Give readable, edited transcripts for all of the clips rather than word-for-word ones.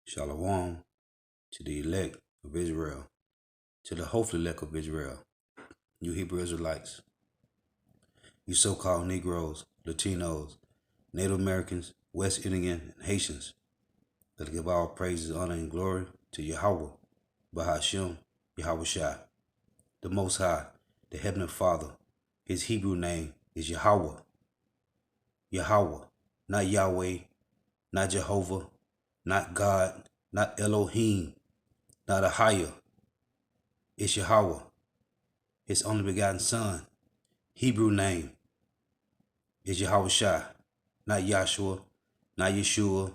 Shalom to the elect of Israel, to the hopeful elect of Israel, you Hebrew Israelites, you so-called Negroes, Latinos, Native Americans, West Indian, and Haitians. Let us give all praises, honor, and glory to Yahweh, Bahashem, Yahweh Shai, the Most High, the Heavenly Father. His Hebrew name is Yahweh. Yahweh, not Yahweh, not Jehovah, not God, not Elohim, not Ahia. It's Yahweh, his only begotten Son. Hebrew name is Yahweh Shai, not Yahshua, not Yeshua,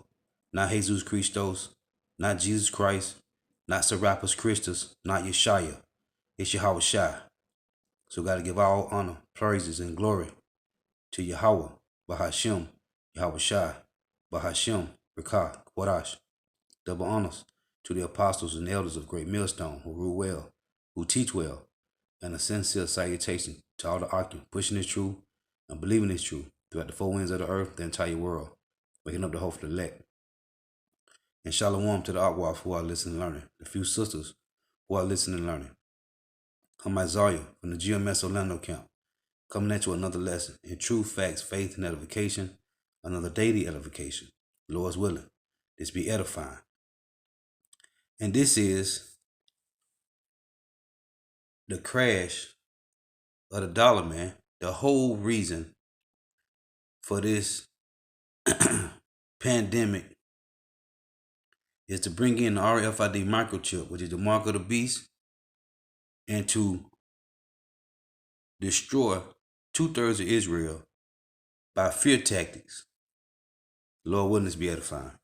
not Jesus Christos, not Jesus Christ, not Serapis Christus, not Yeshaya. It's Yahweh Shai. So got to give all honor, praises, and glory to Yahweh, Bahashem, Yahweh Shai, Bahashem, Rekah, Quadash. Double honors to the apostles and elders of Great Millstone who rule well, who teach well, and a sincere salutation to all the Arkin pushing this truth and believing this truth throughout the four winds of the earth, the entire world, waking up the hope for the elect. And shalom to the Akwaf who are listening and learning, the few sisters who are listening and learning. I'm Isaiah from the GMS Orlando camp, coming at you another lesson in true facts, faith, and edification, another daily edification. Lord's willing, this be edifying. And this is the crash of the dollar, man. The whole reason for this pandemic is to bring in the RFID microchip, which is the mark of the beast, and to destroy 2/3 of Israel by fear tactics. Lord willing, this be edifying.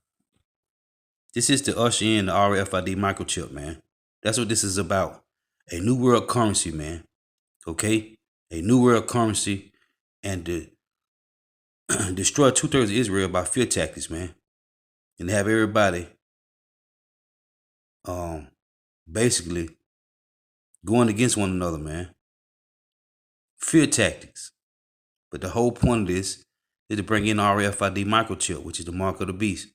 This is to usher in the RFID microchip, man. That's what this is about. A new world currency, man. Okay? A new world currency, and to destroy 2/3 of Israel by fear tactics, man. And have everybody basically going against one another, man. Fear tactics. But the whole point of this is to bring in RFID microchip, which is the mark of the beast.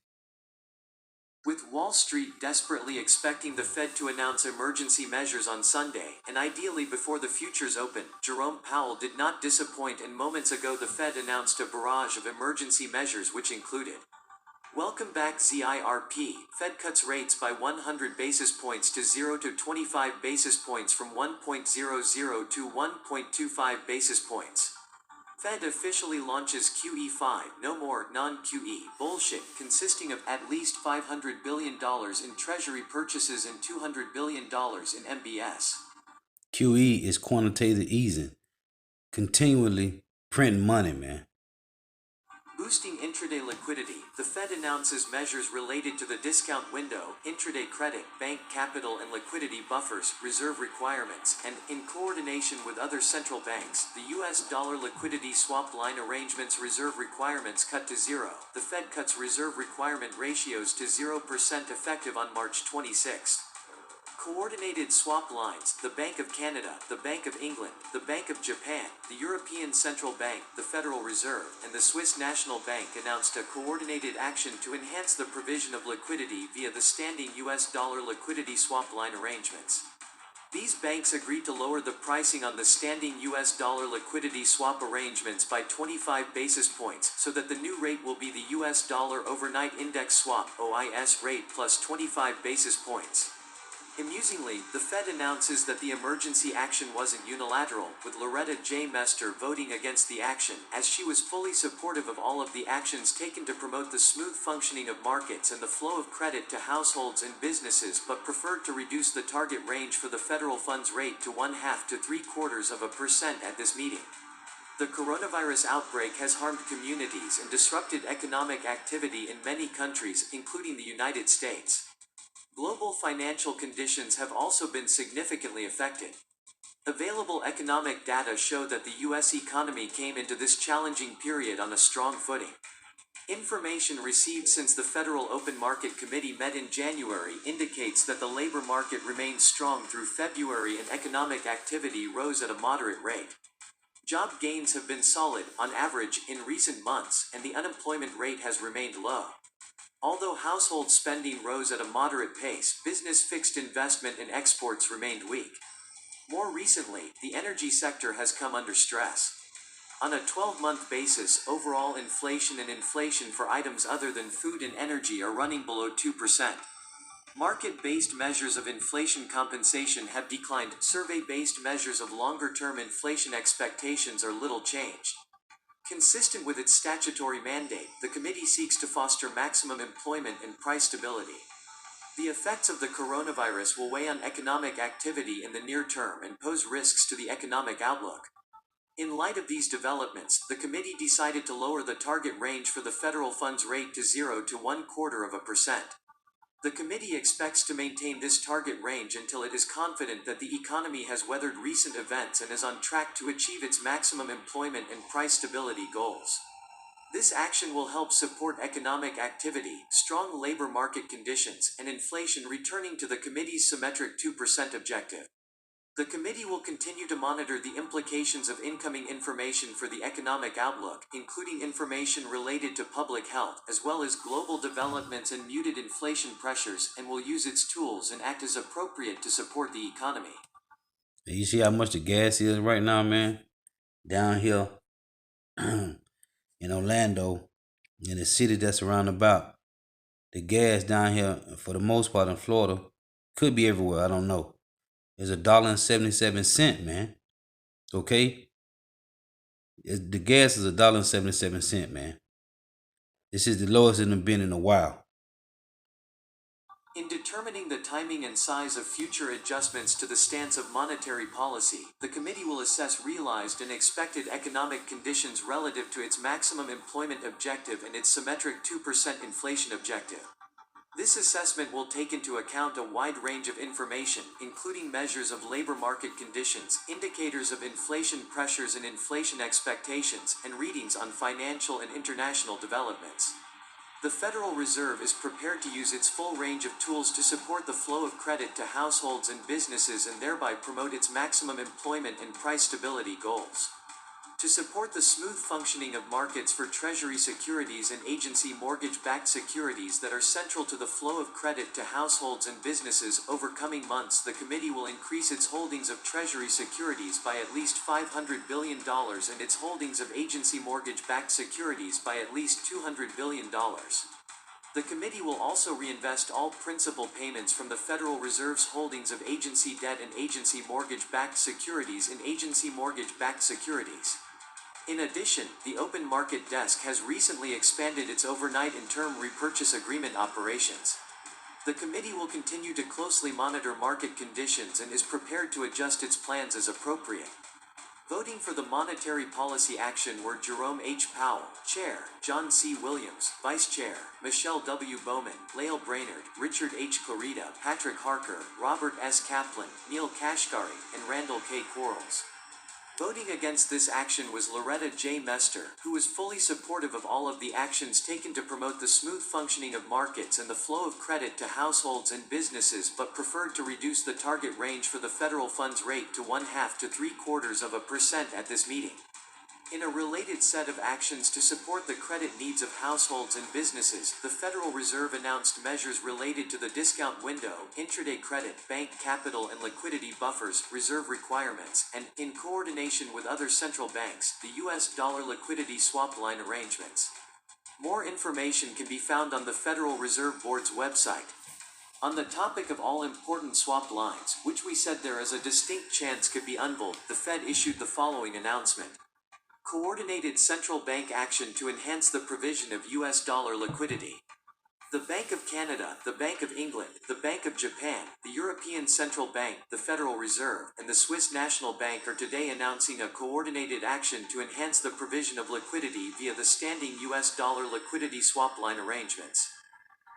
With Wall Street desperately expecting the Fed to announce emergency measures on Sunday, and ideally before the futures open, Jerome Powell did not disappoint, and moments ago the Fed announced a barrage of emergency measures which included: welcome back ZIRP, Fed cuts rates by 100 basis points to 0 to 25 basis points from 1.00 to 1.25 basis points. Fed officially launches QE5, no more non-QE bullshit, consisting of at least $500 billion in Treasury purchases and $200 billion in MBS. QE is quantitative easing. Continually printing money, man. Boosting intraday liquidity, the Fed announces measures related to the discount window, intraday credit, bank capital and liquidity buffers, reserve requirements, and, in coordination with other central banks, the US dollar liquidity swap line arrangements reserve requirements cut to zero. The Fed cuts reserve requirement ratios to 0% effective on March 26. Coordinated swap lines, the Bank of Canada, the Bank of England, the Bank of Japan, the European Central Bank, the Federal Reserve, and the Swiss National Bank announced a coordinated action to enhance the provision of liquidity via the standing US dollar liquidity swap line arrangements. These banks agreed to lower the pricing on the standing US dollar liquidity swap arrangements by 25 basis points, so that the new rate will be the US dollar overnight index swap (OIS) rate plus 25 basis points. Amusingly, the Fed announces that the emergency action wasn't unilateral, with Loretta J. Mester voting against the action, as she was fully supportive of all of the actions taken to promote the smooth functioning of markets and the flow of credit to households and businesses, but preferred to reduce the target range for the federal funds rate to 0.5 to 0.75% at this meeting. The coronavirus outbreak has harmed communities and disrupted economic activity in many countries, including the United States. Global financial conditions have also been significantly affected. Available economic data show that the U.S. economy came into this challenging period on a strong footing. Information received since the Federal Open Market Committee met in January indicates that the labor market remained strong through February and economic activity rose at a moderate rate. Job gains have been solid, on average, in recent months, and the unemployment rate has remained low. Although household spending rose at a moderate pace, business fixed investment and exports remained weak. More recently, the energy sector has come under stress. On a 12-month basis, overall inflation and inflation for items other than food and energy are running below 2%. Market-based measures of inflation compensation have declined. Survey-based measures of longer-term inflation expectations are little changed. Consistent with its statutory mandate, the committee seeks to foster maximum employment and price stability. The effects of the coronavirus will weigh on economic activity in the near term and pose risks to the economic outlook. In light of these developments, the committee decided to lower the target range for the federal funds rate to 0 to 1/4%. The committee expects to maintain this target range until it is confident that the economy has weathered recent events and is on track to achieve its maximum employment and price stability goals. This action will help support economic activity, strong labor market conditions, and inflation returning to the committee's symmetric 2% objective. The committee will continue to monitor the implications of incoming information for the economic outlook, including information related to public health, as well as global developments and muted inflation pressures, and will use its tools and act as appropriate to support the economy. You see how much the gas is right now, man? Down here in Orlando, in the city that's around about, the gas down here, for the most part in Florida, could be everywhere, I don't know. It's $1.77, man. Okay? The gas is $1.77, man. This is the lowest it's been in a while. In determining the timing and size of future adjustments to the stance of monetary policy, the committee will assess realized and expected economic conditions relative to its maximum employment objective and its symmetric 2% inflation objective. This assessment will take into account a wide range of information, including measures of labor market conditions, indicators of inflation pressures and inflation expectations, and readings on financial and international developments. The Federal Reserve is prepared to use its full range of tools to support the flow of credit to households and businesses and thereby promote its maximum employment and price stability goals. To support the smooth functioning of markets for Treasury securities and agency mortgage-backed securities that are central to the flow of credit to households and businesses over coming months, the committee will increase its holdings of Treasury securities by at least $500 billion and its holdings of agency mortgage-backed securities by at least $200 billion. The committee will also reinvest all principal payments from the Federal Reserve's holdings of agency debt and agency mortgage-backed securities in agency mortgage-backed securities. In addition, the Open Market Desk has recently expanded its overnight and term repurchase agreement operations. The committee will continue to closely monitor market conditions and is prepared to adjust its plans as appropriate. Voting for the monetary policy action were Jerome H. Powell, Chair, John C. Williams, Vice Chair, Michelle W. Bowman, Lael Brainerd, Richard H. Clarida, Patrick Harker, Robert S. Kaplan, Neil Kashkari, and Randall K. Quarles. Voting against this action was Loretta J. Mester, who was fully supportive of all of the actions taken to promote the smooth functioning of markets and the flow of credit to households and businesses, but preferred to reduce the target range for the federal funds rate to 1/2 to 3/4% at this meeting. In a related set of actions to support the credit needs of households and businesses, the Federal Reserve announced measures related to the discount window, intraday credit, bank capital and liquidity buffers, reserve requirements, and, in coordination with other central banks, the U.S. dollar liquidity swap line arrangements. More information can be found on the Federal Reserve Board's website. On the topic of all important swap lines, which we said there is a distinct chance could be unveiled, the Fed issued the following announcement. Coordinated central bank action to enhance the provision of U.S. dollar liquidity. The Bank of Canada, the Bank of England, the Bank of Japan, the European Central Bank, the Federal Reserve, and the Swiss National Bank are today announcing a coordinated action to enhance the provision of liquidity via the standing U.S. dollar liquidity swap line arrangements.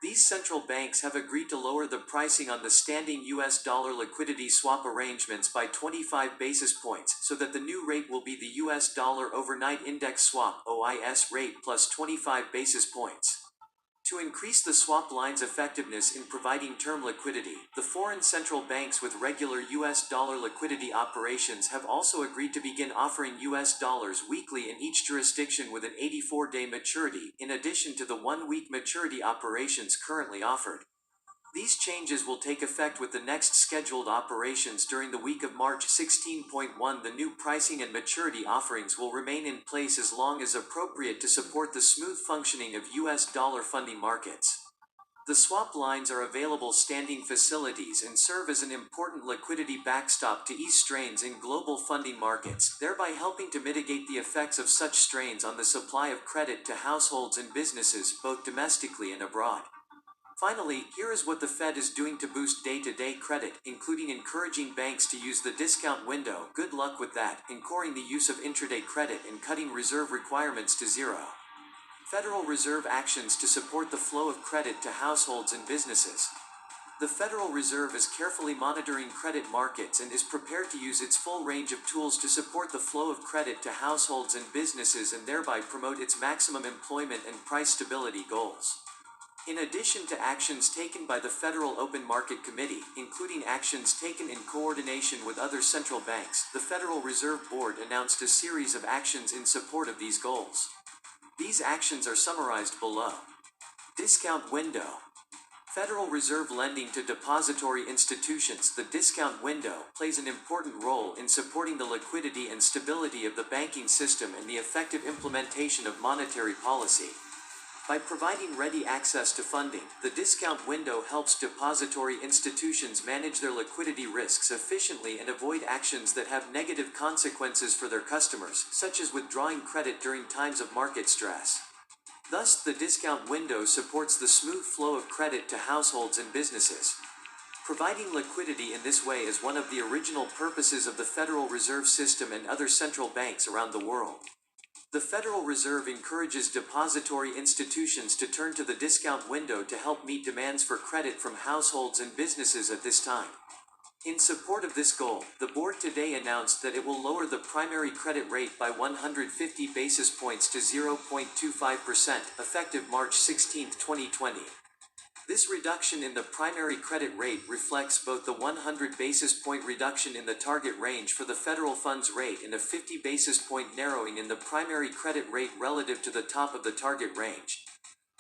These central banks have agreed to lower the pricing on the standing U.S. dollar liquidity swap arrangements by 25 basis points, so that the new rate will be the U.S. dollar overnight index swap (OIS) rate plus 25 basis points. To increase the swap line's effectiveness in providing term liquidity, the foreign central banks with regular US dollar liquidity operations have also agreed to begin offering US dollars weekly in each jurisdiction with an 84-day maturity, in addition to the 1-week maturity operations currently offered. These changes will take effect with the next scheduled operations during the week of March 16.1. The new pricing and maturity offerings will remain in place as long as appropriate to support the smooth functioning of US dollar funding markets. The swap lines are available standing facilities and serve as an important liquidity backstop to ease strains in global funding markets, thereby helping to mitigate the effects of such strains on the supply of credit to households and businesses, both domestically and abroad. Finally, here is what the Fed is doing to boost day-to-day credit, including encouraging banks to use the discount window, good luck with that, encouraging the use of intraday credit and cutting reserve requirements to zero. Federal Reserve actions to support the flow of credit to households and businesses. The Federal Reserve is carefully monitoring credit markets and is prepared to use its full range of tools to support the flow of credit to households and businesses and thereby promote its maximum employment and price stability goals. In addition to actions taken by the Federal Open Market Committee, including actions taken in coordination with other central banks, the Federal Reserve Board announced a series of actions in support of these goals. These actions are summarized below. Discount window. Federal Reserve lending to depository institutions. The discount window plays an important role in supporting the liquidity and stability of the banking system and the effective implementation of monetary policy. By providing ready access to funding, the discount window helps depository institutions manage their liquidity risks efficiently and avoid actions that have negative consequences for their customers, such as withdrawing credit during times of market stress. Thus, the discount window supports the smooth flow of credit to households and businesses. Providing liquidity in this way is one of the original purposes of the Federal Reserve System and other central banks around the world. The Federal Reserve encourages depository institutions to turn to the discount window to help meet demands for credit from households and businesses at this time. In support of this goal, the board today announced that it will lower the primary credit rate by 150 basis points to 0.25%, effective March 16, 2020. This reduction in the primary credit rate reflects both the 100 basis point reduction in the target range for the federal funds rate and a 50 basis point narrowing in the primary credit rate relative to the top of the target range.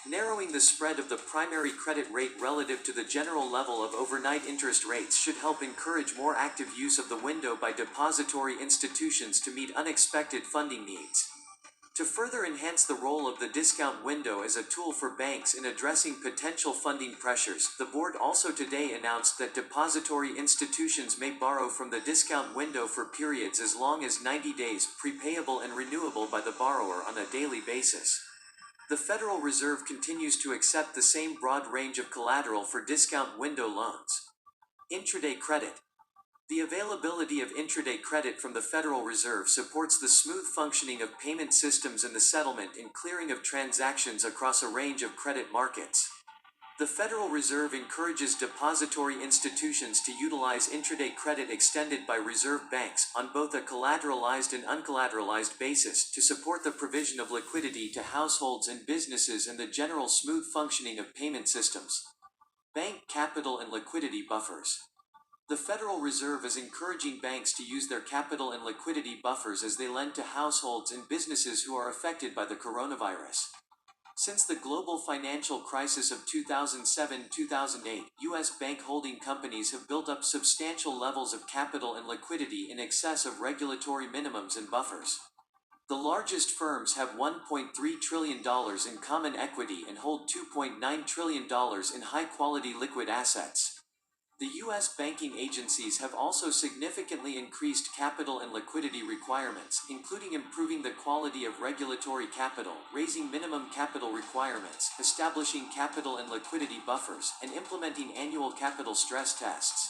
Narrowing the spread of the primary credit rate relative to the general level of overnight interest rates should help encourage more active use of the window by depository institutions to meet unexpected funding needs. To further enhance the role of the discount window as a tool for banks in addressing potential funding pressures, the board also today announced that depository institutions may borrow from the discount window for periods as long as 90 days, prepayable and renewable by the borrower on a daily basis. The Federal Reserve continues to accept the same broad range of collateral for discount window loans. Intraday credit. The availability of intraday credit from the Federal Reserve supports the smooth functioning of payment systems and the settlement and clearing of transactions across a range of credit markets. The Federal Reserve encourages depository institutions to utilize intraday credit extended by reserve banks on both a collateralized and uncollateralized basis to support the provision of liquidity to households and businesses and the general smooth functioning of payment systems. Bank capital and liquidity buffers. The Federal Reserve is encouraging banks to use their capital and liquidity buffers as they lend to households and businesses who are affected by the coronavirus. Since the global financial crisis of 2007-2008, U.S. bank holding companies have built up substantial levels of capital and liquidity in excess of regulatory minimums and buffers. The largest firms have $1.3 trillion in common equity and hold $2.9 trillion in high-quality liquid assets. The U.S. banking agencies have also significantly increased capital and liquidity requirements, including improving the quality of regulatory capital, raising minimum capital requirements, establishing capital and liquidity buffers, and implementing annual capital stress tests.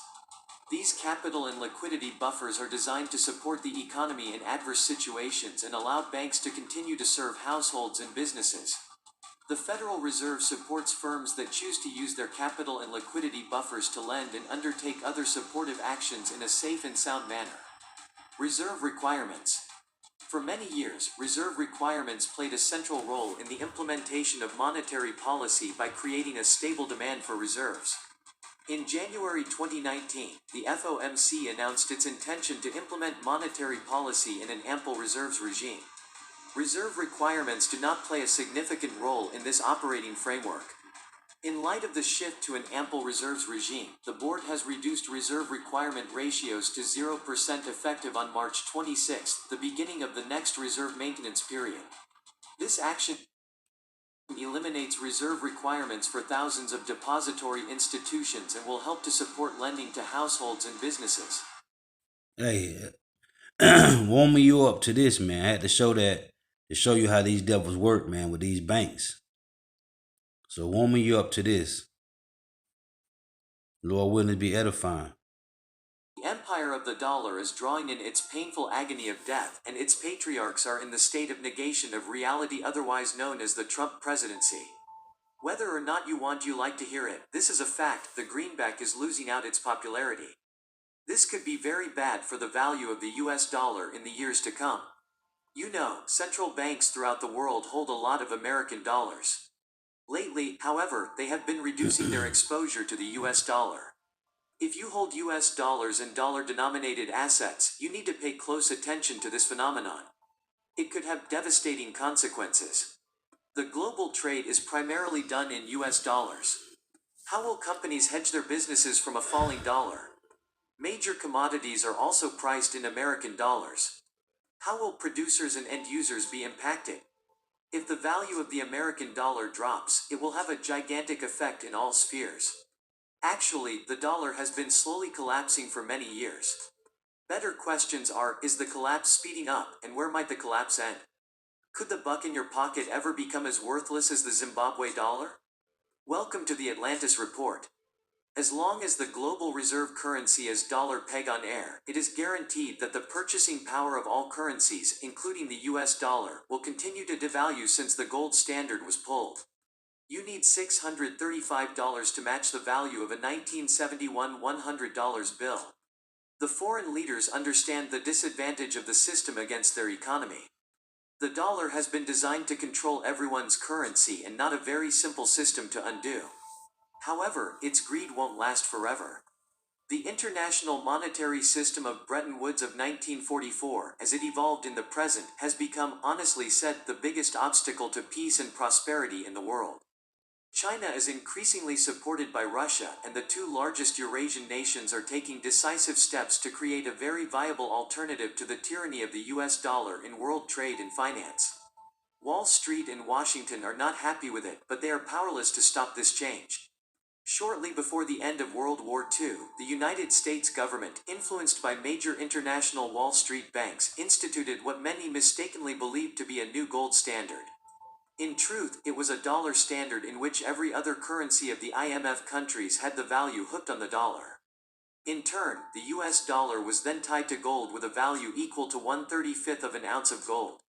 These capital and liquidity buffers are designed to support the economy in adverse situations and allow banks to continue to serve households and businesses. The Federal Reserve supports firms that choose to use their capital and liquidity buffers to lend and undertake other supportive actions in a safe and sound manner. Reserve requirements. For many years, reserve requirements played a central role in the implementation of monetary policy by creating a stable demand for reserves. In January 2019, the FOMC announced its intention to implement monetary policy in an ample reserves regime. Reserve requirements do not play a significant role in this operating framework. In light of the shift to an ample reserves regime, the board has reduced reserve requirement ratios to 0% effective on March 26, the beginning of the next reserve maintenance period. This action eliminates reserve requirements for thousands of depository institutions and will help to support lending to households and businesses. Hey, warming you up to this, man. I had to show you how these devils work, man, with these banks. So warming you up to this. Lord willing to be edifying. The empire of the dollar is drawing in its painful agony of death, and its patriarchs are in the state of negation of reality, otherwise known as the Trump presidency. Whether or not you like to hear it, this is a fact: the greenback is losing out its popularity. This could be very bad for the value of the US dollar in the years to come. You know, central banks throughout the world hold a lot of American dollars. Lately, however, they have been reducing their exposure to the US dollar. If you hold US dollars and dollar-denominated assets, you need to pay close attention to this phenomenon. It could have devastating consequences. The global trade is primarily done in US dollars. How will companies hedge their businesses from a falling dollar? Major commodities are also priced in American dollars. How will producers and end users be impacted? If the value of the American dollar drops, it will have a gigantic effect in all spheres. Actually, the dollar has been slowly collapsing for many years. Better questions are, is the collapse speeding up, and where might the collapse end? Could the buck in your pocket ever become as worthless as the Zimbabwe dollar? Welcome to the Atlantis Report. As long as the global reserve currency is dollar peg on air, it is guaranteed that the purchasing power of all currencies, including the US dollar, will continue to devalue since the gold standard was pulled. You need $635 to match the value of a 1971 $100 bill. The foreign leaders understand the disadvantage of the system against their economy. The dollar has been designed to control everyone's currency and not a very simple system to undo. However, its greed won't last forever. The international monetary system of Bretton Woods of 1944, as it evolved in the present, has become, honestly said, the biggest obstacle to peace and prosperity in the world. China is increasingly supported by Russia, and the two largest Eurasian nations are taking decisive steps to create a very viable alternative to the tyranny of the US dollar in world trade and finance. Wall Street and Washington are not happy with it, but they are powerless to stop this change. Shortly before the end of World War II, the United States government, influenced by major international Wall Street banks, instituted what many mistakenly believed to be a new gold standard. In truth, it was a dollar standard in which every other currency of the IMF countries had the value hooked on the dollar. In turn, the US dollar was then tied to gold with a value equal to 1/35 of an ounce of gold.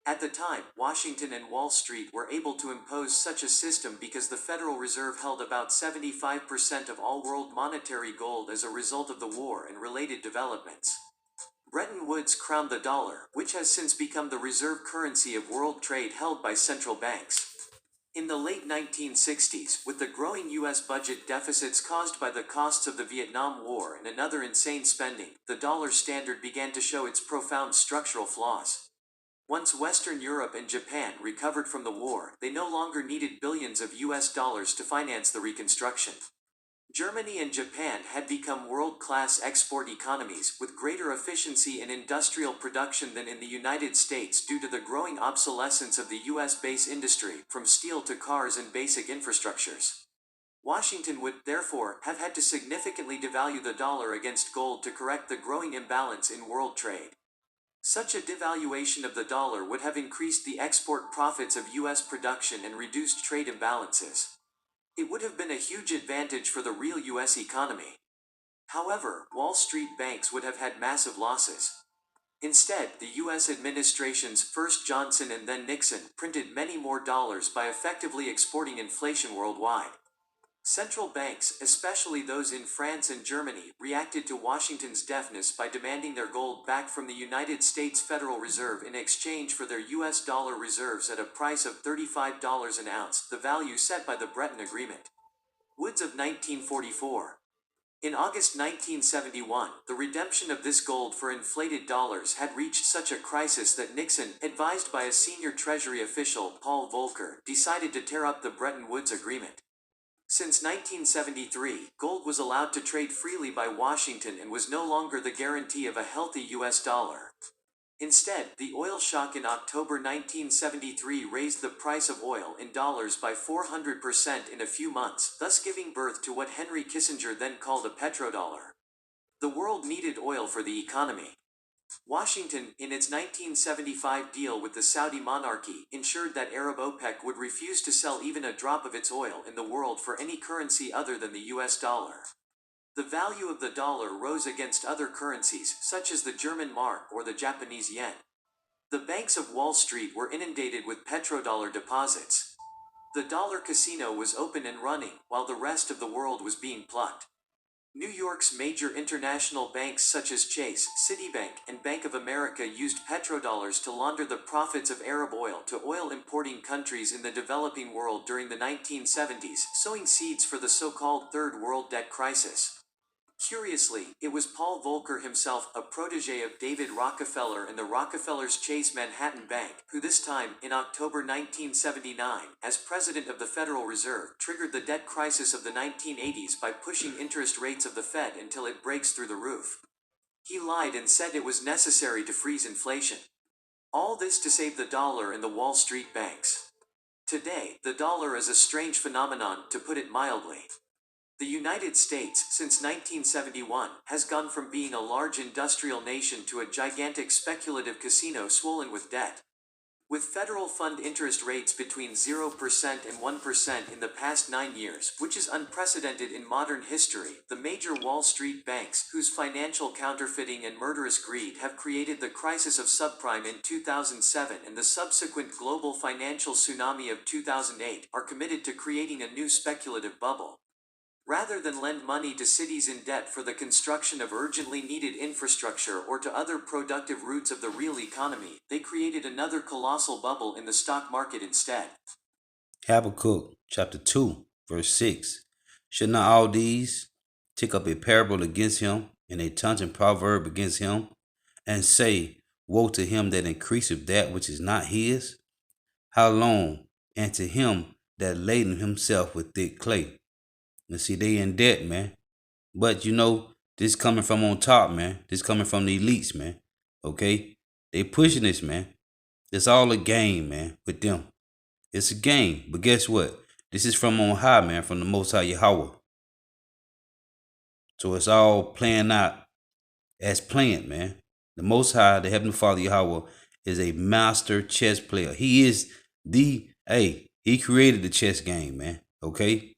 At the time, Washington and Wall Street were able to impose such a system because the Federal Reserve held about 75% of all world monetary gold as a result of the war and related developments. Bretton Woods crowned the dollar, which has since become the reserve currency of world trade held by central banks. In the late 1960s, with the growing US budget deficits caused by the costs of the Vietnam War and another insane spending, the dollar standard began to show its profound structural flaws. Once Western Europe and Japan recovered from the war, they no longer needed billions of US dollars to finance the reconstruction. Germany and Japan had become world-class export economies, with greater efficiency in industrial production than in the United States due to the growing obsolescence of the US-based industry, from steel to cars and basic infrastructures. Washington would, therefore, have had to significantly devalue the dollar against gold to correct the growing imbalance in world trade. Such a devaluation of the dollar would have increased the export profits of US production and reduced trade imbalances. It would have been a huge advantage for the real US economy. However, Wall Street banks would have had massive losses. Instead, the US administrations, first Johnson and then Nixon, printed many more dollars by effectively exporting inflation worldwide. Central banks, especially those in France and Germany, reacted to Washington's deafness by demanding their gold back from the United States Federal Reserve in exchange for their US dollar reserves at a price of $35 an ounce, the value set by the Bretton Agreement. Woods of 1944. In August 1971, the redemption of this gold for inflated dollars had reached such a crisis that Nixon, advised by a senior Treasury official, Paul Volcker, decided to tear up the Bretton Woods Agreement. Since 1973, gold was allowed to trade freely by Washington and was no longer the guarantee of a healthy US dollar. Instead, the oil shock in October 1973 raised the price of oil in dollars by 400% in a few months, thus giving birth to what Henry Kissinger then called a petrodollar. The world needed oil for the economy. Washington, in its 1975 deal with the Saudi monarchy, ensured that Arab OPEC would refuse to sell even a drop of its oil in the world for any currency other than the US dollar. The value of the dollar rose against other currencies, such as the German mark or the Japanese yen. The banks of Wall Street were inundated with petrodollar deposits. The dollar casino was open and running, while the rest of the world was being plucked. New York's major international banks such as Chase, Citibank, and Bank of America used petrodollars to launder the profits of Arab oil to oil-importing countries in the developing world during the 1970s, sowing seeds for the so-called Third World Debt Crisis. Curiously, it was Paul Volcker himself, a protege of David Rockefeller and the Rockefellers' Chase Manhattan Bank, who this time, in October 1979, as president of the Federal Reserve, triggered the debt crisis of the 1980s by pushing interest rates of the Fed until it breaks through the roof. He lied and said it was necessary to freeze inflation. All this to save the dollar and the Wall Street banks. Today, the dollar is a strange phenomenon, to put it mildly. The United States, since 1971, has gone from being a large industrial nation to a gigantic speculative casino swollen with debt. With federal fund interest rates between 0% and 1% in the past 9 years, which is unprecedented in modern history, the major Wall Street banks, whose financial counterfeiting and murderous greed have created the crisis of subprime in 2007 and the subsequent global financial tsunami of 2008, are committed to creating a new speculative bubble. Rather than lend money to cities in debt for the construction of urgently needed infrastructure or to other productive routes of the real economy, they created another colossal bubble in the stock market instead. Habakkuk chapter 2, verse 6. Should not all these take up a parable against him, and a taunting proverb against him, and say, Woe to him that increaseth that which is not his? How long? And to him that laden himself with thick clay. And see, they in debt, man. But this coming from on top, man. This coming from the elites, man. Okay? They pushing this, man. It's all a game, man, with them. It's a game. But guess what? This is from on high, man, from the Most High Yahweh. So it's all playing out as planned, man. The Most High, the Heavenly Father Yahweh, is a master chess player. He is he created the chess game, man. Okay?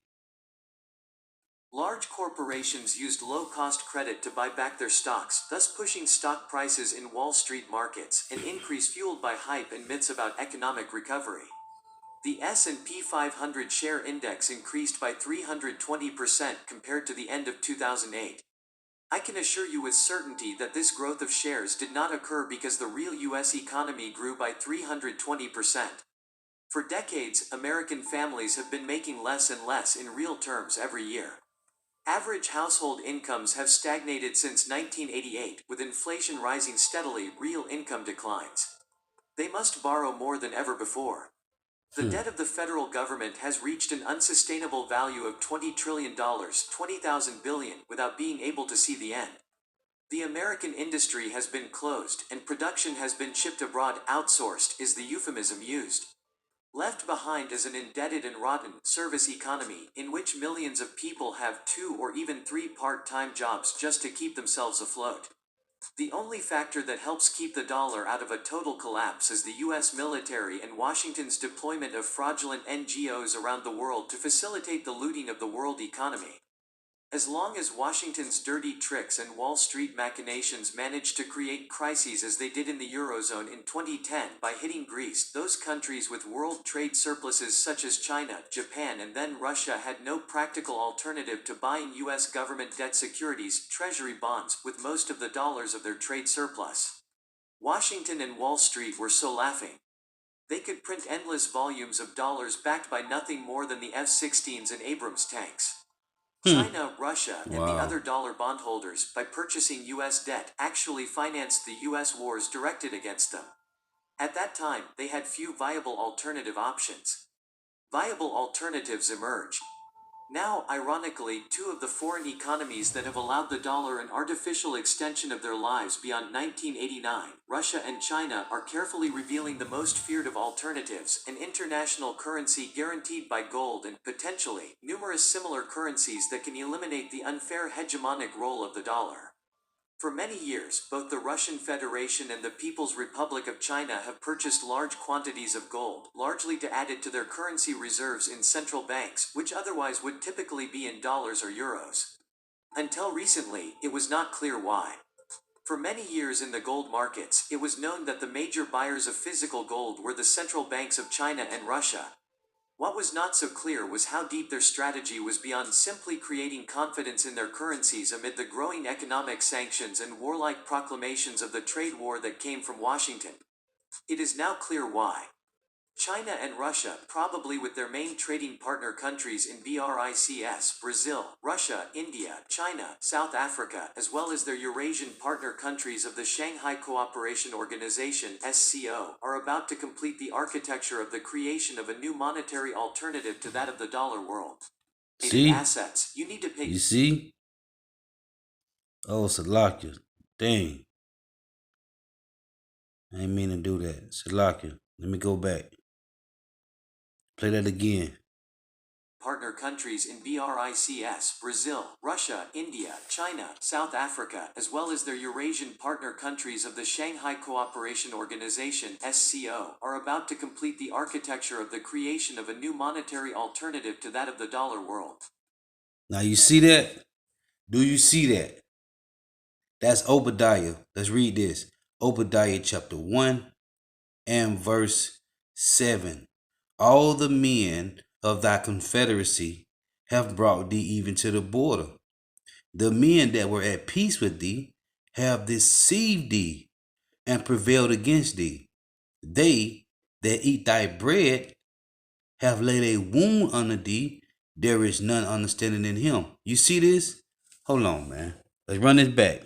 Large corporations used low-cost credit to buy back their stocks, thus pushing stock prices in Wall Street markets, an increase fueled by hype and myths about economic recovery. The S&P 500 share index increased by 320% compared to the end of 2008. I can assure you with certainty that this growth of shares did not occur because the real US economy grew by 320%. For decades, American families have been making less and less in real terms every year. Average household incomes have stagnated since 1988, with inflation rising steadily, real income declines. They must borrow more than ever before. The debt of the federal government has reached an unsustainable value of $20 trillion, 20,000 billion, without being able to see the end. The American industry has been closed, and production has been shipped abroad. Outsourced is the euphemism used. Left behind is an indebted and rotten service economy in which millions of people have 2 or even 3 part-time jobs just to keep themselves afloat. The only factor that helps keep the dollar out of a total collapse is the US military and Washington's deployment of fraudulent NGOs around the world to facilitate the looting of the world economy. As long as Washington's dirty tricks and Wall Street machinations managed to create crises as they did in the Eurozone in 2010 by hitting Greece, those countries with world trade surpluses such as China, Japan, and then Russia had no practical alternative to buying U.S. government debt securities, treasury bonds, with most of the dollars of their trade surplus. Washington and Wall Street were so laughing. They could print endless volumes of dollars backed by nothing more than the F-16s and Abrams tanks. China, Russia, and the Wow. other dollar bondholders, by purchasing U.S. debt, actually financed the U.S. wars directed against them. At that time, they had few viable alternative options. Viable alternatives emerged. Now, ironically, two of the foreign economies that have allowed the dollar an artificial extension of their lives beyond 1989, Russia and China, are carefully revealing the most feared of alternatives, an international currency guaranteed by gold and, potentially, numerous similar currencies that can eliminate the unfair hegemonic role of the dollar. For many years, both the Russian Federation and the People's Republic of China have purchased large quantities of gold, largely to add it to their currency reserves in central banks, which otherwise would typically be in dollars or euros. Until recently, it was not clear why. For many years in the gold markets, it was known that the major buyers of physical gold were the central banks of China and Russia. What was not so clear was how deep their strategy was beyond simply creating confidence in their currencies amid the growing economic sanctions and warlike proclamations of the trade war that came from Washington. It is now clear why. China and Russia, probably with their main trading partner countries in BRICS, Brazil, Russia, India, China, South Africa, as well as their Eurasian partner countries of the Shanghai Cooperation Organization (SCO), are about to complete the architecture of the creation of a new monetary alternative to that of the dollar world. See? Assets, you need to pay. You see? Oh, Salakia. Dang. I ain't mean to do that. Salakia. Let me go back. Play that again. Partner countries in BRICS, Brazil, Russia, India, China, South Africa, as well as their Eurasian partner countries of the Shanghai Cooperation Organization (SCO), are about to complete the architecture of the creation of a new monetary alternative to that of the dollar world. Now you see that? Do you see that? That's Obadiah. Let's read this. Obadiah chapter 1 and verse 7. All the men of thy confederacy have brought thee even to the border. The men that were at peace with thee have deceived thee and prevailed against thee. They that eat thy bread have laid a wound under thee. There is none understanding in him. You see this? Hold on, man. Let's run this back.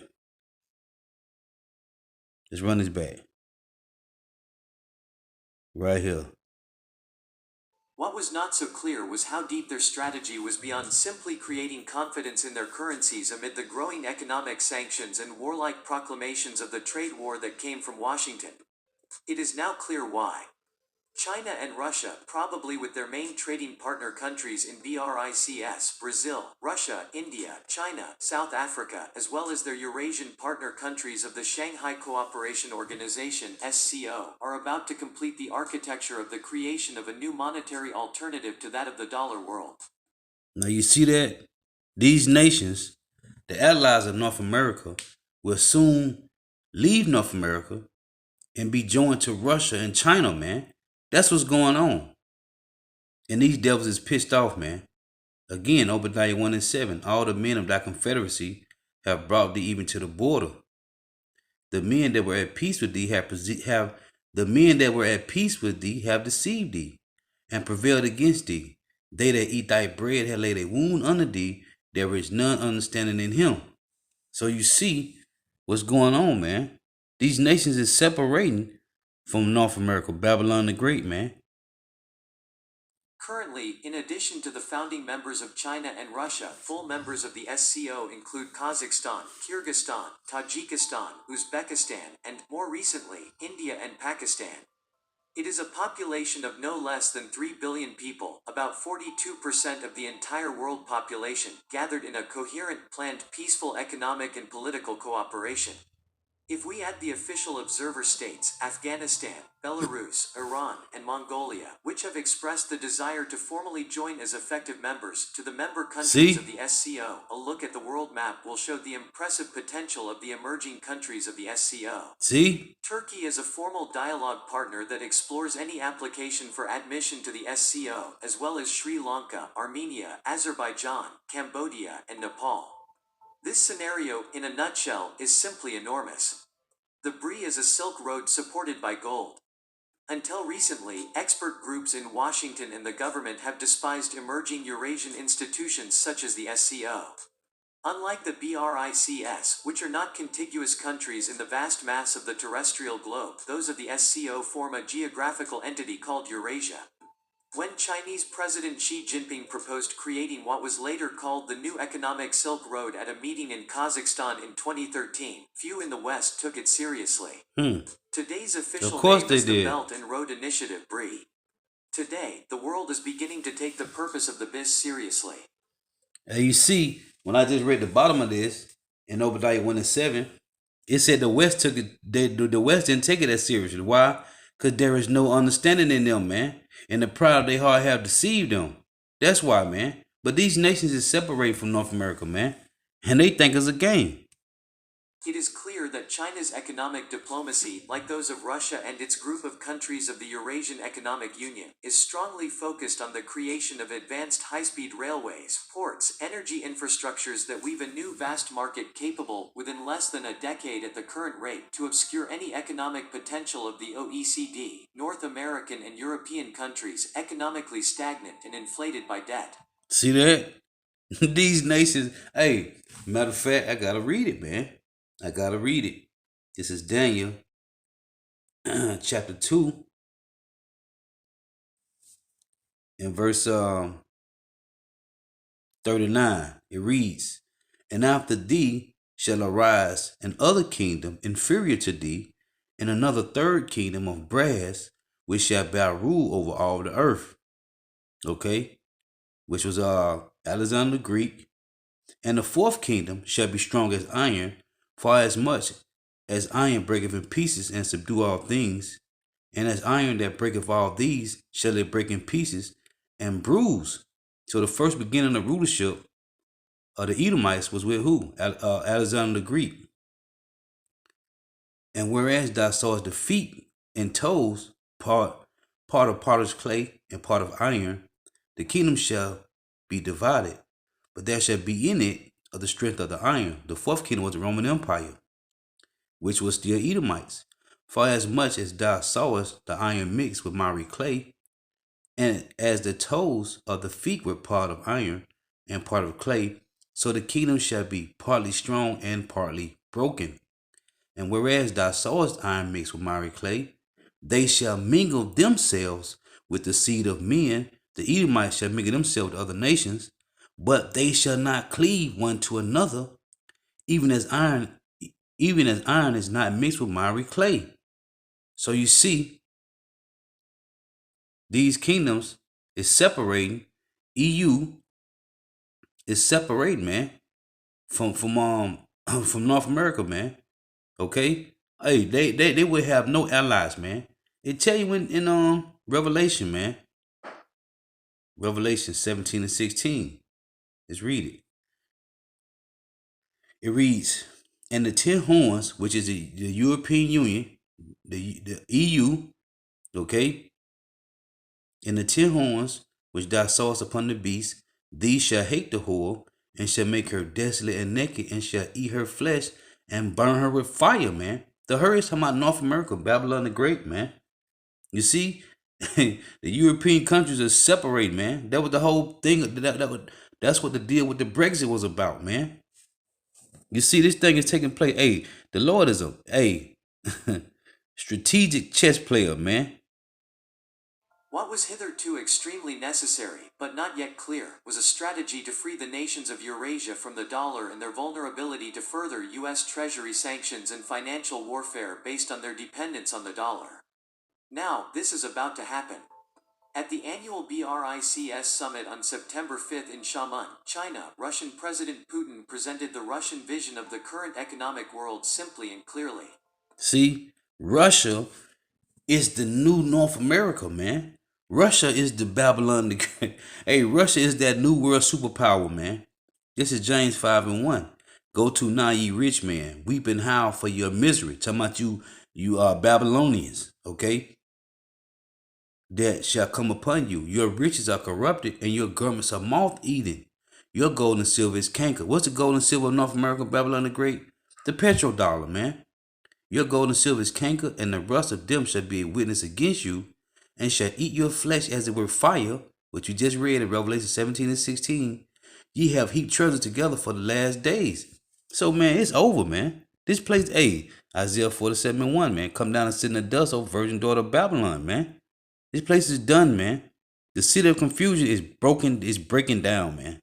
Let's run this back. Right here. What was not so clear was how deep their strategy was beyond simply creating confidence in their currencies amid the growing economic sanctions and warlike proclamations of the trade war that came from Washington. It is now clear why. China and Russia, probably with their main trading partner countries in BRICS, Brazil, Russia, India, China, South Africa, as well as their Eurasian partner countries of the Shanghai Cooperation Organization (SCO), are about to complete the architecture of the creation of a new monetary alternative to that of the dollar world. Now you see that? These nations, the allies of North America, will soon leave North America and be joined to Russia and China, man. That's what's going on. And these devils is pissed off, man. Again, Obadiah 1 and 7. All the men of thy confederacy have brought thee even to the border. The men that were at peace with thee have deceived thee and prevailed against thee. They that eat thy bread have laid a wound under thee. There is none understanding in him. So you see what's going on, man. These nations is separating from North America, Babylon the Great, man. Currently, in addition to the founding members of China and Russia, full members of the SCO include Kazakhstan, Kyrgyzstan, Tajikistan, Uzbekistan, and, more recently, India and Pakistan. It is a population of no less than 3 billion people, about 42% of the entire world population, gathered in a coherent, planned, peaceful economic and political cooperation. If we add the official observer states, Afghanistan, Belarus, Iran, and Mongolia, which have expressed the desire to formally join as effective members, to the member countries of See? the SCO, a look at the world map will show the impressive potential of the emerging countries of the SCO. See? Turkey is a formal dialogue partner that explores any application for admission to the SCO, as well as Sri Lanka, Armenia, Azerbaijan, Cambodia, and Nepal. This scenario, in a nutshell, is simply enormous. The BRI is a Silk Road supported by gold. Until recently, expert groups in Washington and the government have despised emerging Eurasian institutions such as the SCO. Unlike the BRICS, which are not contiguous countries in the vast mass of the terrestrial globe, those of the SCO form a geographical entity called Eurasia. When Chinese President Xi Jinping proposed creating what was later called the New Economic Silk Road at a meeting in Kazakhstan in 2013, few in the West took it seriously. Today's Of official course name they is the did. Belt and Road Initiative BRI. Today, the world is beginning to take the purpose of the BIS seriously. And you see, when I just read the bottom of this in Obadiah 1 and 7, it said the West took it. The West didn't take it as seriously. Why? Because there is no understanding in them, man, and the pride of their heart have deceived them. That's why, man. But these nations is separated from North America, man, and they think it's a game. It is clear that China's economic diplomacy, like those of Russia and its group of countries of the Eurasian Economic Union, is strongly focused on the creation of advanced high-speed railways, ports, energy infrastructures that weave a new vast market capable, within less than a decade at the current rate, to obscure any economic potential of the OECD, North American and European countries economically stagnant and inflated by debt. See that? These nations. Hey, matter of fact, I gotta read it, man. I gotta read it. This is Daniel, chapter 2, in verse 39. It reads, "And after thee shall arise another kingdom inferior to thee, and another third kingdom of brass, which shall bear rule over all the earth." Okay? Which was Alexander the Greek. "And the fourth kingdom shall be strong as iron, for as much as iron breaketh in pieces and subdue all things, and as iron that breaketh all these shall it break in pieces and bruise." So the first beginning of rulership of the Edomites was with who? Alexander the Greek. "And whereas thou sawest the feet and toes, part of potter's clay and part of iron, the kingdom shall be divided, but there shall be in it of the strength of the iron." The fourth kingdom was the Roman Empire, which was still Edomites. "For as much as thou sawest the iron mixed with miry clay, and as the toes of the feet were part of iron and part of clay, so the kingdom shall be partly strong and partly broken. And whereas thou sawest iron mixed with miry clay, they shall mingle themselves with the seed of men. The Edomites shall mingle themselves with other nations, but they shall not cleave one to another, even as iron is not mixed with miry clay." So you see, these kingdoms is separating. EU is separating, man, from from North America, man. Okay, hey, they would have no allies, man. It tell you in Revelation, man, Revelation 17 and 16. Let's read it. It reads, "And the 10 horns, which is the European Union, the EU, okay, and the 10 horns which thou sawest upon the beast, these shall hate the whore, and shall make her desolate and naked, and shall eat her flesh, and burn her with fire," man. The her is talking about North America, Babylon the Great, man. You see, the European countries are separated, man. That was the whole thing. That's what the deal with the Brexit was about, man. You see, this thing is taking place. Hey, the Lord is a strategic chess player, man. What was hitherto extremely necessary, but not yet clear, was a strategy to free the nations of Eurasia from the dollar and their vulnerability to further U.S. Treasury sanctions and financial warfare based on their dependence on the dollar. Now, this is about to happen. At the annual BRICS summit on September 5th in Xiamen, China, Russian President Putin presented the Russian vision of the current economic world simply and clearly. See, Russia is the new North America, man. Russia is the Babylon. Hey, Russia is that new world superpower, man. This is James 5 and 1. Go to now, ye rich man, weep and howl for your misery. Talking about you are Babylonians, okay? That shall come upon you. Your riches are corrupted, and your garments are moth eaten. Your gold and silver is canker. What's the gold and silver of North America, Babylon the Great? The petrodollar, man. Your gold and silver is canker, and the rust of them shall be a witness against you, and shall eat your flesh as it were fire, which you just read in Revelation 17 and 16. Ye have heaped treasure together for the last days. So, man, it's over, man. This place, hey, Isaiah 47 and 1, man. Come down and sit in the dust, O virgin daughter of Babylon, man. This place is done, man. The city of confusion is breaking down, man.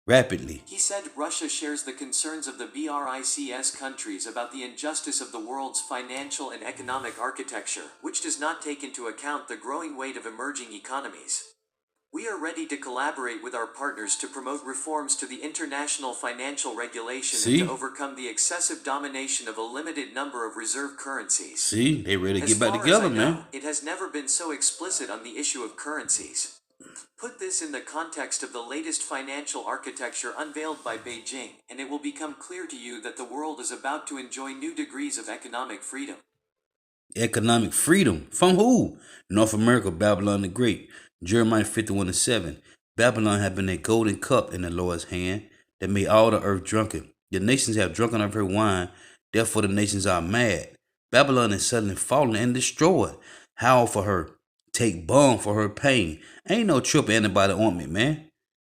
Rapidly. He said Russia shares the concerns of the BRICS countries about the injustice of the world's financial and economic architecture, which does not take into account the growing weight of emerging economies. We are ready to collaborate with our partners to promote reforms to the international financial regulation and to overcome the excessive domination of a limited number of reserve currencies. See, they ready to get back together, man. It has never been so explicit on the issue of currencies. Put this in the context of the latest financial architecture unveiled by Beijing, and it will become clear to you that the world is about to enjoy new degrees of economic freedom. Economic freedom? From who? North America, Babylon the Great. Jeremiah 51 and 7. Babylon had been a golden cup in the Lord's hand that made all the earth drunken. The nations have drunken of her wine, therefore the nations are mad. Babylon is suddenly fallen and destroyed. Howl for her. Take balm for her pain. Ain't no triple antibody ointment, man.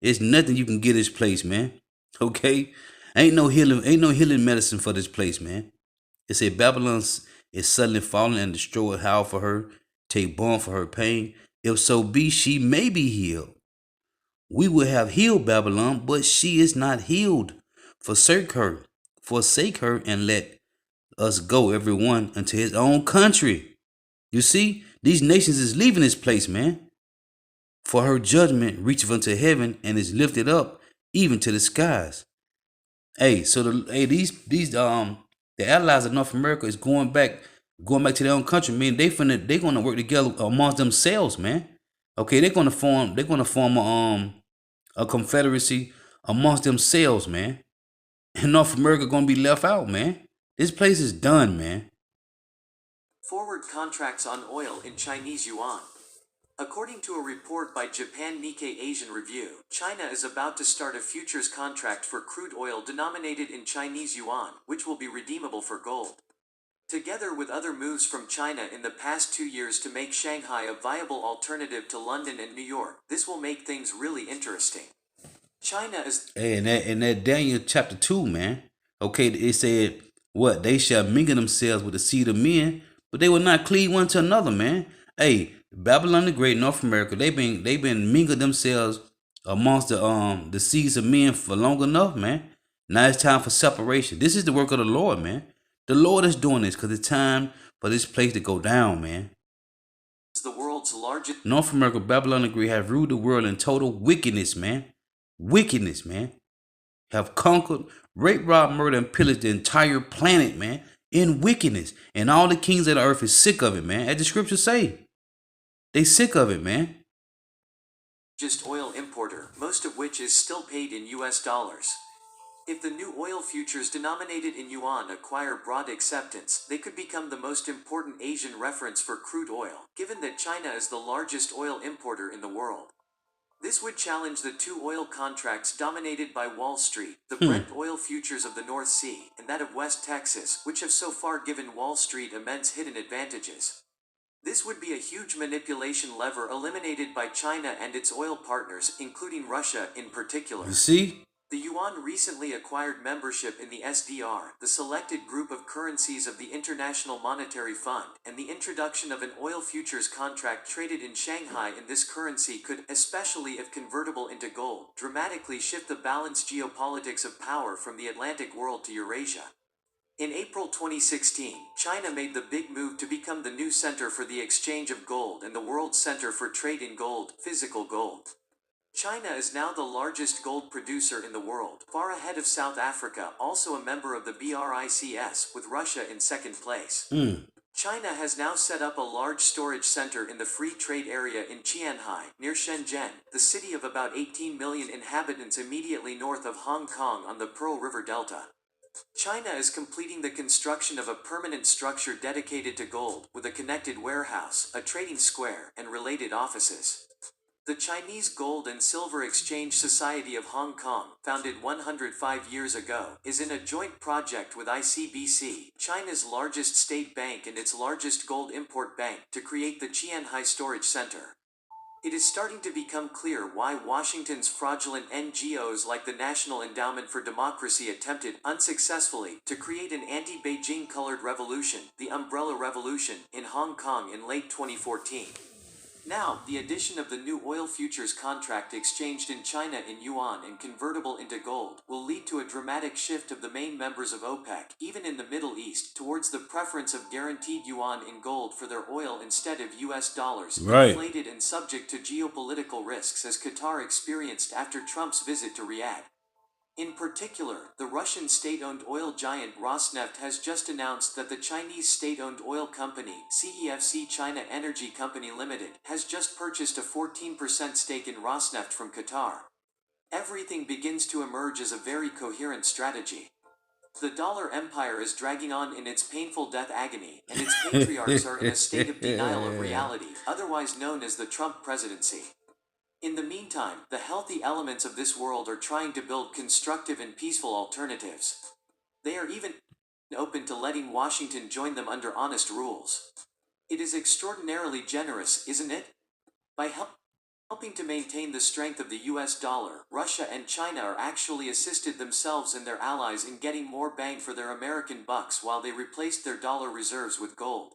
It's nothing you can get this place, man. Okay? Ain't no healing medicine for this place, man. It said Babylon is suddenly fallen and destroyed. Howl for her. Take balm for her pain. If so be, she may be healed. We will have healed Babylon, but she is not healed. Forsake her, and let us go, everyone, into his own country. You see, these nations is leaving this place, man. For her judgment reacheth unto heaven and is lifted up even to the skies. Hey, so the allies of North America is going back to their own country, man. They gonna work together amongst themselves, man. Okay, they're gonna form a confederacy amongst themselves, man. And North America gonna be left out, man. This place is done, man. Forward contracts on oil in Chinese yuan. According to a report by Japan Nikkei Asian Review, China is about to start a futures contract for crude oil denominated in Chinese yuan, which will be redeemable for gold. Together with other moves from China in the past 2 years to make Shanghai a viable alternative to London and New York, this will make things really interesting. China is... Hey, in that Daniel chapter 2, man. Okay, it said, what? They shall mingle themselves with the seed of men, but they will not cleave one to another, man. Hey, Babylon the Great, North America, they've been mingled themselves amongst the seeds of men for long enough, man. Now it's time for separation. This is the work of the Lord, man. The Lord is doing this because it's time for this place to go down, man. It's the world's largest... North America, Babylon the Great have ruled the world in total wickedness, man. Wickedness, man. Have conquered, raped, robbed, murdered, and pillaged the entire planet, man. In wickedness. And all the kings of the earth is sick of it, man. As the scriptures say. They sick of it, man. Just oil importer, most of which is still paid in US dollars. If the new oil futures denominated in yuan acquire broad acceptance, they could become the most important Asian reference for crude oil, given that China is the largest oil importer in the world. This would challenge the two oil contracts dominated by Wall Street, the Brent oil futures of the North Sea, and that of West Texas, which have so far given Wall Street immense hidden advantages. This would be a huge manipulation lever eliminated by China and its oil partners, including Russia in particular. You see? The yuan recently acquired membership in the SDR, the selected group of currencies of the International Monetary Fund, and the introduction of an oil futures contract traded in Shanghai in this currency could, especially if convertible into gold, dramatically shift the balanced geopolitics of power from the Atlantic world to Eurasia. In April 2016, China made the big move to become the new center for the exchange of gold and the world center for trade in gold, physical gold. China is now the largest gold producer in the world, far ahead of South Africa, also a member of the BRICS, with Russia in second place. China has now set up a large storage center in the Free Trade Area in Qianhai, near Shenzhen, the city of about 18 million inhabitants immediately north of Hong Kong on the Pearl River Delta. China is completing the construction of a permanent structure dedicated to gold, with a connected warehouse, a trading square, and related offices. The Chinese Gold and Silver Exchange Society of Hong Kong, founded 105 years ago, is in a joint project with ICBC, China's largest state bank and its largest gold import bank, to create the Qianhai Storage Center. It is starting to become clear why Washington's fraudulent NGOs like the National Endowment for Democracy attempted, unsuccessfully, to create an anti-Beijing colored revolution, the Umbrella Revolution, in Hong Kong in late 2014. Now, the addition of the new oil futures contract exchanged in China in yuan and convertible into gold will lead to a dramatic shift of the main members of OPEC, even in the Middle East, towards the preference of guaranteed yuan in gold for their oil instead of US dollars, inflated and subject to geopolitical risks as Qatar experienced after Trump's visit to Riyadh. In particular, the Russian state-owned oil giant Rosneft has just announced that the Chinese state-owned oil company, CEFC China Energy Company Limited, has just purchased a 14% stake in Rosneft from Qatar. Everything begins to emerge as a very coherent strategy. The dollar empire is dragging on in its painful death agony, and its patriarchs are in a state of denial of reality, otherwise known as the Trump presidency. In the meantime, the healthy elements of this world are trying to build constructive and peaceful alternatives. They are even open to letting Washington join them under honest rules. It is extraordinarily generous, isn't it? By helping to maintain the strength of the US dollar, Russia and China are actually assisted themselves and their allies in getting more bang for their American bucks while they replaced their dollar reserves with gold.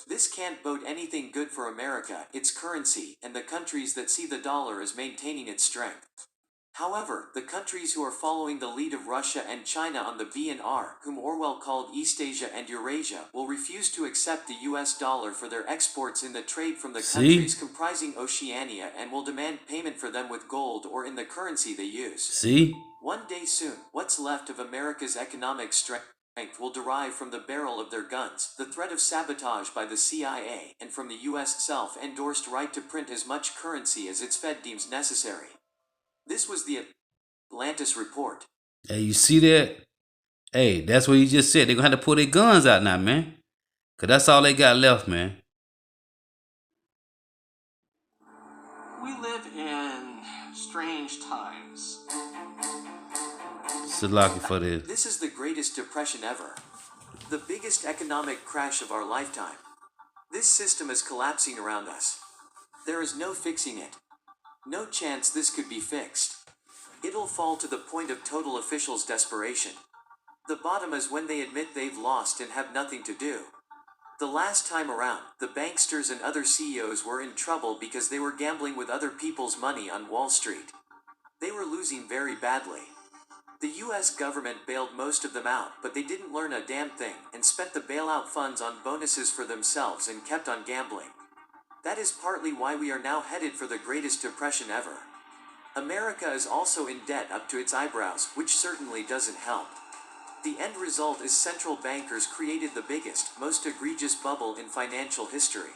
This can't bode anything good for America, its currency, and the countries that see the dollar as maintaining its strength. However, the countries who are following the lead of Russia and China on the B&R, whom Orwell called Eastasia and Eurasia, will refuse to accept the US dollar for their exports in the trade from the countries comprising Oceania and will demand payment for them with gold or in the currency they use. One day soon, what's left of America's economic strength will derive from the barrel of their guns, the threat of sabotage by the CIA, and from the US self-endorsed right to print as much currency as its Fed deems necessary. This was the Atlantis Report. Hey, you see that? Hey, that's what you just said. They're going to have to pull their guns out now, man. Because that's all they got left, man. We live in strange times. Salaki for this. This is the greatest depression ever. The biggest economic crash of our lifetime. This system is collapsing around us. There is no fixing it. No chance this could be fixed. It'll fall to the point of total officials' desperation. The bottom is when they admit they've lost and have nothing to do. The last time around, the banksters and other CEOs were in trouble because they were gambling with other people's money on Wall Street. They were losing very badly. The US government bailed most of them out, but they didn't learn a damn thing, and spent the bailout funds on bonuses for themselves and kept on gambling. That is partly why we are now headed for the greatest depression ever. America is also in debt up to its eyebrows, which certainly doesn't help. The end result is central bankers created the biggest, most egregious bubble in financial history.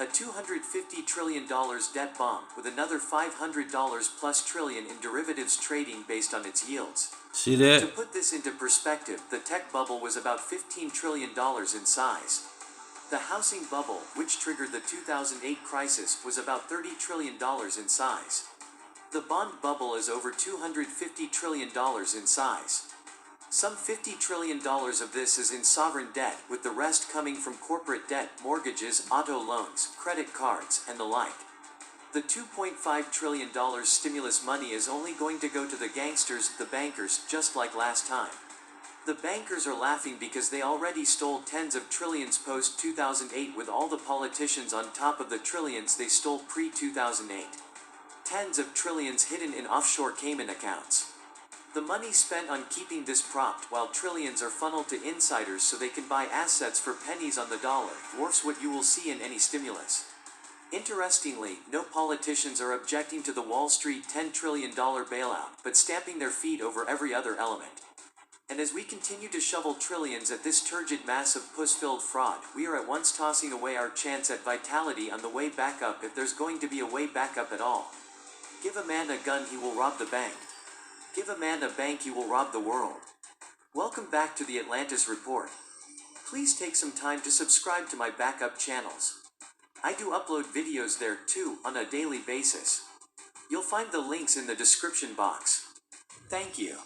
A $250 trillion debt bomb with another $500 plus trillion in derivatives trading based on its yields. See that? To put this into perspective, the tech bubble was about $15 trillion in size. The housing bubble, which triggered the 2008 crisis, was about $30 trillion in size. The bond bubble is over $250 trillion in size. Some $50 trillion of this is in sovereign debt, with the rest coming from corporate debt, mortgages, auto loans, credit cards, and the like. The $2.5 trillion stimulus money is only going to go to the gangsters, the bankers, just like last time. The bankers are laughing because they already stole tens of trillions post-2008 with all the politicians on top of the trillions they stole pre-2008. Tens of trillions hidden in offshore Cayman accounts. The money spent on keeping this propped while trillions are funneled to insiders so they can buy assets for pennies on the dollar dwarfs what you will see in any stimulus. Interestingly, no politicians are objecting to the Wall Street $10 trillion bailout, but stamping their feet over every other element. And as we continue to shovel trillions at this turgid mass of puss-filled fraud, we are at once tossing away our chance at vitality on the way back up if there's going to be a way back up at all. Give a man a gun, he will rob the bank. Give a man a bank, he will rob the world. Welcome back to the Atlantis Report. Please take some time to subscribe to my backup channels. I do upload videos there too, on a daily basis. You'll find the links in the description box. Thank you.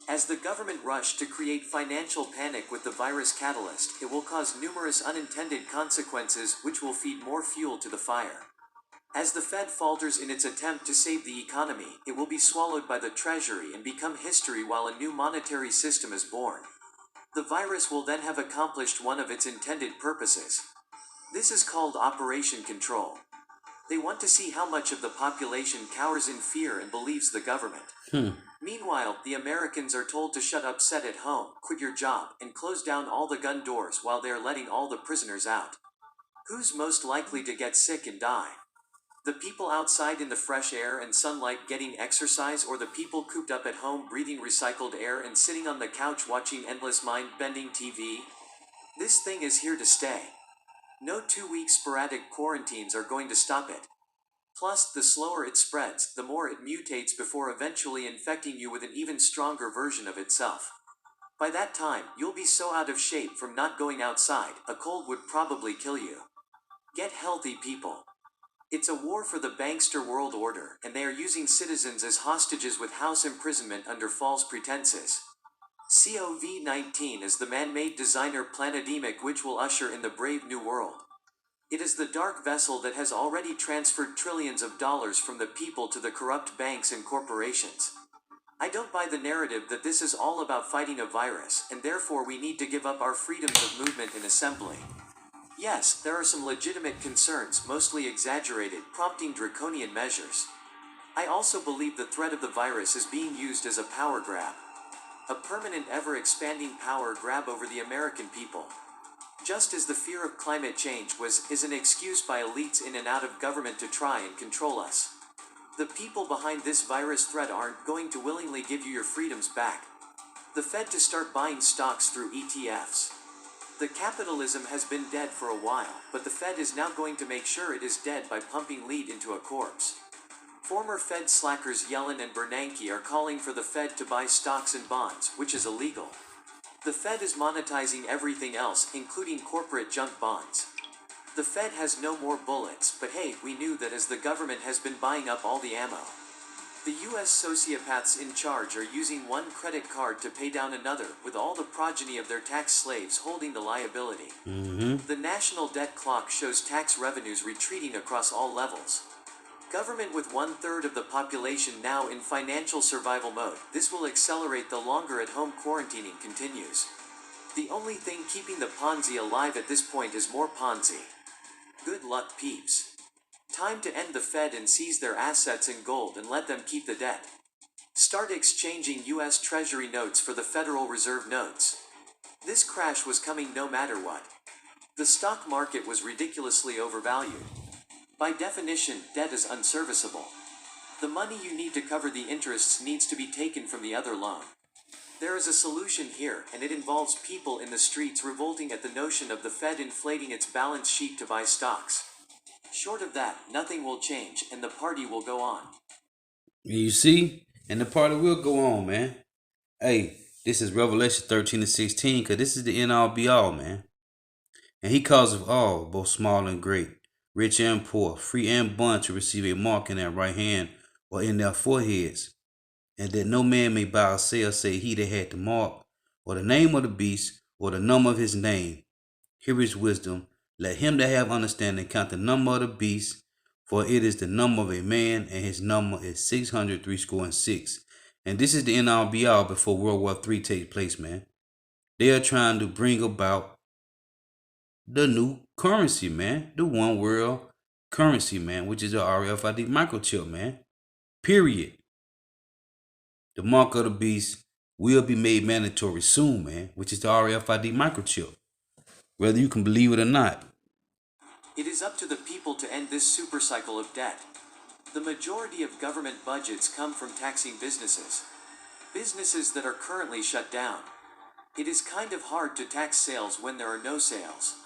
As the government rushed to create financial panic with the virus catalyst, it will cause numerous unintended consequences which will feed more fuel to the fire. As the Fed falters in its attempt to save the economy, it will be swallowed by the Treasury and become history while a new monetary system is born. The virus will then have accomplished one of its intended purposes. This is called Operation Control. They want to see how much of the population cowers in fear and believes the government. Meanwhile, the Americans are told to shut up, sit at home, quit your job, and close down all the gun doors while they are letting all the prisoners out. Who's most likely to get sick and die? The people outside in the fresh air and sunlight getting exercise, or the people cooped up at home breathing recycled air and sitting on the couch watching endless mind-bending TV? This thing is here to stay. No 2-week sporadic quarantines are going to stop it. Plus, the slower it spreads, the more it mutates before eventually infecting you with an even stronger version of itself. By that time, you'll be so out of shape from not going outside, a cold would probably kill you. Get healthy, people. It's a war for the bankster world order, and they are using citizens as hostages with house imprisonment under false pretenses. COVID-19 is the man-made designer planetemic which will usher in the brave new world. It is the dark vessel that has already transferred trillions of dollars from the people to the corrupt banks and corporations. I don't buy the narrative that this is all about fighting a virus, and therefore we need to give up our freedoms of movement and assembly. Yes, there are some legitimate concerns, mostly exaggerated, prompting draconian measures. I also believe the threat of the virus is being used as a power grab. A permanent, ever-expanding power grab over the American people. Just as the fear of climate change is an excuse by elites in and out of government to try and control us. The people behind this virus threat aren't going to willingly give you your freedoms back. The Fed to start buying stocks through ETFs. The capitalism has been dead for a while, but the Fed is now going to make sure it is dead by pumping lead into a corpse. Former Fed slackers Yellen and Bernanke are calling for the Fed to buy stocks and bonds, which is illegal. The Fed is monetizing everything else, including corporate junk bonds. The Fed has no more bullets, but hey, we knew that as the government has been buying up all the ammo. The US sociopaths in charge are using one credit card to pay down another, with all the progeny of their tax slaves holding the liability. The national debt clock shows tax revenues retreating across all levels. Government with 1/3 of the population now in financial survival mode. This will accelerate the longer at-home quarantining continues. The only thing keeping the Ponzi alive at this point is more Ponzi. Good luck, peeps. Time to end the Fed and seize their assets in gold and let them keep the debt. Start exchanging US Treasury notes for the Federal Reserve notes. This crash was coming no matter what. The stock market was ridiculously overvalued. By definition, debt is unserviceable. The money you need to cover the interests needs to be taken from the other loan. There is a solution here, and it involves people in the streets revolting at the notion of the Fed inflating its balance sheet to buy stocks. Short of that, nothing will change, and the party will go on. You see? And the party will go on, man. Hey, this is Revelation 13-16, because this is the end all be all, man. And he causeth all, both small and great, rich and poor, free and bond, to receive a mark in their right hand or in their foreheads, and that no man may buy or say he that had the mark, or the name of the beast, or the number of his name. Here is wisdom. Let him that have understanding count the number of the beast, for it is the number of a man, and his number is 666. And this is the end all be all before World War III takes place, man. They are trying to bring about the new currency, man. The one world currency, man, which is the RFID microchip, man. Period. The mark of the beast will be made mandatory soon, man, which is the RFID microchip, whether you can believe it or not. It is up to the people to end this super cycle of debt. The majority of government budgets come from taxing businesses. Businesses that are currently shut down. It is kind of hard to tax sales when there are no sales.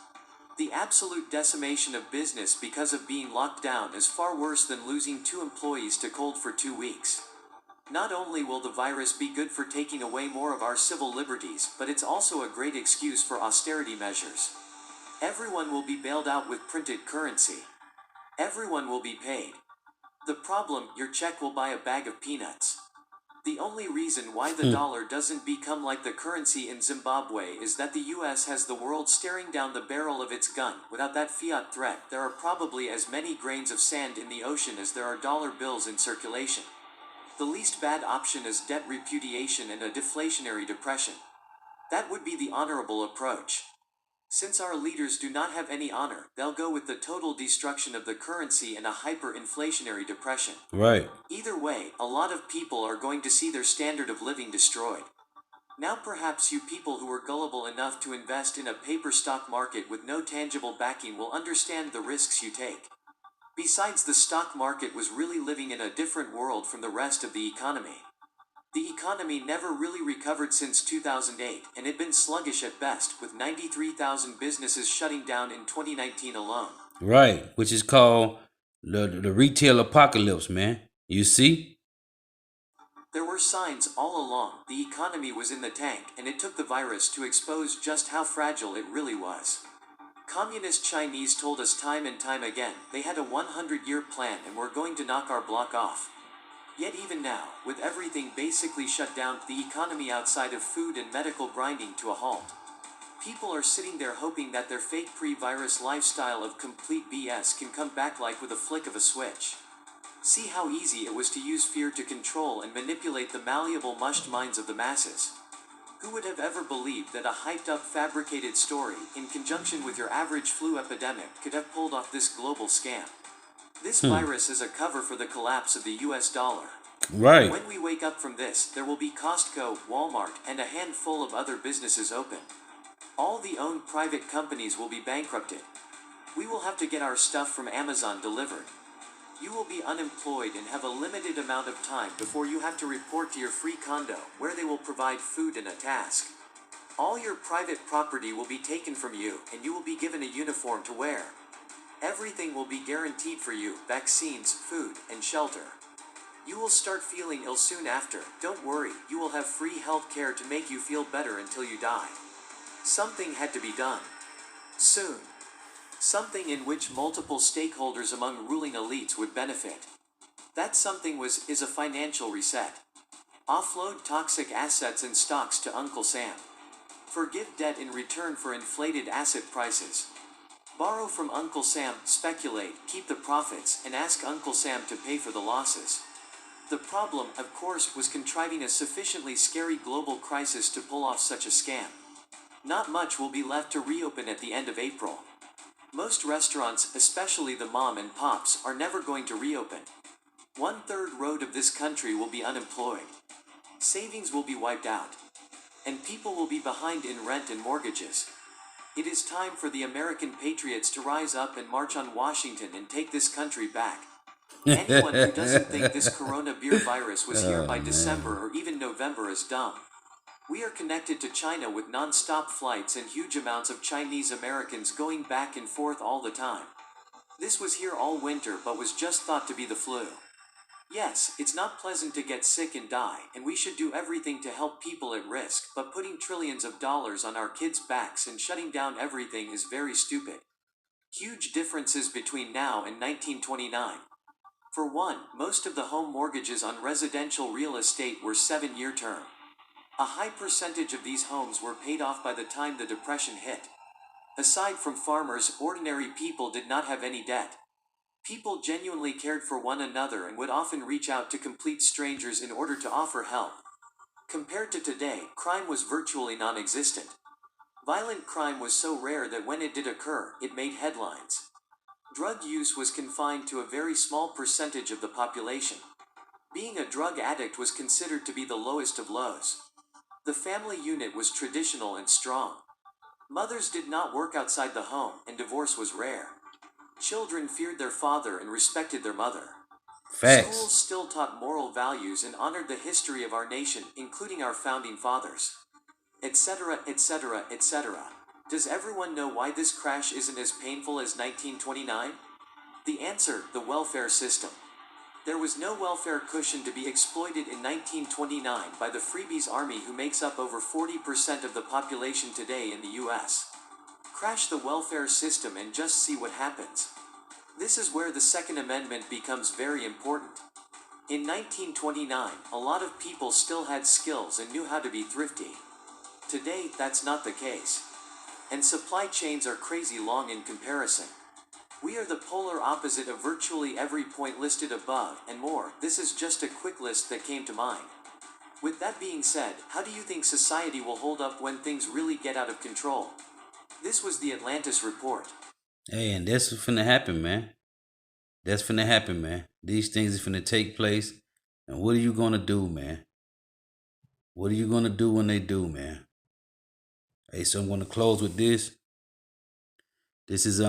The absolute decimation of business because of being locked down is far worse than losing 2 employees to cold for 2 weeks. Not only will the virus be good for taking away more of our civil liberties, but it's also a great excuse for austerity measures. Everyone will be bailed out with printed currency. Everyone will be paid. The problem, your check will buy a bag of peanuts. The only reason why the dollar doesn't become like the currency in Zimbabwe is that the US has the world staring down the barrel of its gun. Without that fiat threat, there are probably as many grains of sand in the ocean as there are dollar bills in circulation. The least bad option is debt repudiation and a deflationary depression. That would be the honorable approach. Since our leaders do not have any honor, they'll go with the total destruction of the currency and a hyperinflationary depression. Right. Either way, a lot of people are going to see their standard of living destroyed. Now perhaps you people who are gullible enough to invest in a paper stock market with no tangible backing will understand the risks you take. Besides, the stock market was really living in a different world from the rest of the economy. The economy never really recovered since 2008, and had been sluggish at best, with 93,000 businesses shutting down in 2019 alone. Right. Which is called the retail apocalypse, man. You see? There were signs all along the economy was in the tank, and it took the virus to expose just how fragile it really was. Communist Chinese told us time and time again they had a 100-year plan and were going to knock our block off. Yet even now, with everything basically shut down, the economy outside of food and medical grinding to a halt, people are sitting there hoping that their fake pre-virus lifestyle of complete BS can come back like with a flick of a switch. See how easy it was to use fear to control and manipulate the malleable mushed minds of the masses. Who would have ever believed that a hyped-up fabricated story, in conjunction with your average flu epidemic, could have pulled off this global scam? This virus is a cover for the collapse of the US dollar. Right. When we wake up from this, there will be Costco, Walmart, and a handful of other businesses open. All the owned private companies will be bankrupted. We will have to get our stuff from Amazon delivered. You will be unemployed and have a limited amount of time before you have to report to your free condo, where they will provide food and a task. All your private property will be taken from you, and you will be given a uniform to wear. Everything will be guaranteed for you: vaccines, food, and shelter. You will start feeling ill soon after. Don't worry, you will have free health care to make you feel better until you die. Something had to be done. Soon. Something in which multiple stakeholders among ruling elites would benefit. That something is a financial reset. Offload toxic assets and stocks to Uncle Sam. Forgive debt in return for inflated asset prices. Borrow from Uncle Sam, speculate, keep the profits, and ask Uncle Sam to pay for the losses. The problem, of course, was contriving a sufficiently scary global crisis to pull off such a scam. Not much will be left to reopen at the end of April. Most restaurants, especially the mom and pops, are never going to reopen. 1/3 road of this country will be unemployed. Savings will be wiped out. And people will be behind in rent and mortgages. It is time for the American patriots to rise up and march on Washington and take this country back. Anyone who doesn't think this coronavirus was here by December or even November is dumb. We are connected to China with non-stop flights and huge amounts of Chinese Americans going back and forth all the time. This was here all winter but was just thought to be the flu. Yes, it's not pleasant to get sick and die, and we should do everything to help people at risk, but putting trillions of dollars on our kids' backs and shutting down everything is very stupid. Huge differences between now and 1929. For one, most of the home mortgages on residential real estate were 7-year term. A high percentage of these homes were paid off by the time the Depression hit. Aside from farmers, ordinary people did not have any debt. People genuinely cared for one another and would often reach out to complete strangers in order to offer help. Compared to today, crime was virtually non-existent. Violent crime was so rare that when it did occur, it made headlines. Drug use was confined to a very small percentage of the population. Being a drug addict was considered to be the lowest of lows. The family unit was traditional and strong. Mothers did not work outside the home, and divorce was rare. Children feared their father and respected their mother. Facts. Schools still taught moral values and honored the history of our nation, including our founding fathers. Etc., etc., etc. Does everyone know why this crash isn't as painful as 1929? The answer: the welfare system. There was no welfare cushion to be exploited in 1929 by the freebies army who makes up over 40% of the population today in the US. Crash the welfare system and just see what happens. This is where the Second Amendment becomes very important. In 1929, a lot of people still had skills and knew how to be thrifty. Today, that's not the case. And supply chains are crazy long in comparison. We are the polar opposite of virtually every point listed above, and more. This is just a quick list that came to mind. With that being said, how do you think society will hold up when things really get out of control? This was the Atlantis Report. Hey, and that's what's finna happen, man. That's finna happen, man. These things are finna take place. And what are you gonna do, man? What are you gonna do when they do, man? Hey, so I'm gonna close with this. This is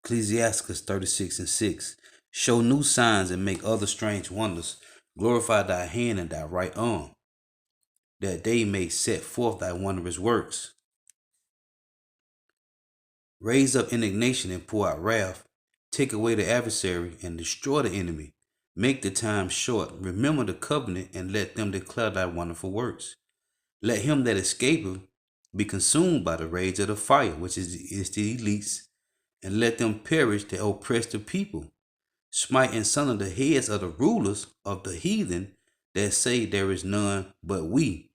Ecclesiastes 36:6. Show new signs and make other strange wonders. Glorify thy hand and thy right arm, that they may set forth thy wondrous works. Raise up indignation and pour out wrath. Take away the adversary and destroy the enemy. Make the time short. Remember the covenant and let them declare thy wonderful works. Let him that escapeth be consumed by the rage of the fire, which is the elites, and let them perish that oppress the people. Smite and sunder the heads of the rulers of the heathen that say there is none but we.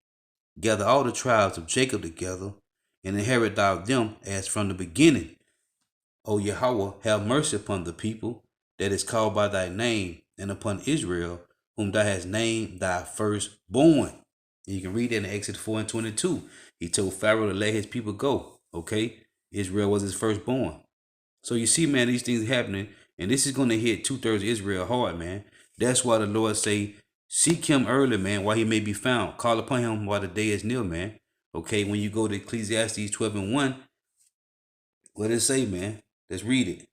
Gather all the tribes of Jacob together, and inherit thou them as from the beginning. O Yahweh, have mercy upon the people that is called by thy name, and upon Israel, whom thou hast named thy firstborn. And you can read that in Exodus 4:22. He told Pharaoh to let his people go. Okay? Israel was his firstborn. So you see, man, these things happening, and this is going to hit 2/3 of Israel hard, man. That's why the Lord say, seek him early, man, while he may be found. Call upon him while the day is near, man. Okay, when you go to Ecclesiastes 12:1, what does it say, man? Let's read it.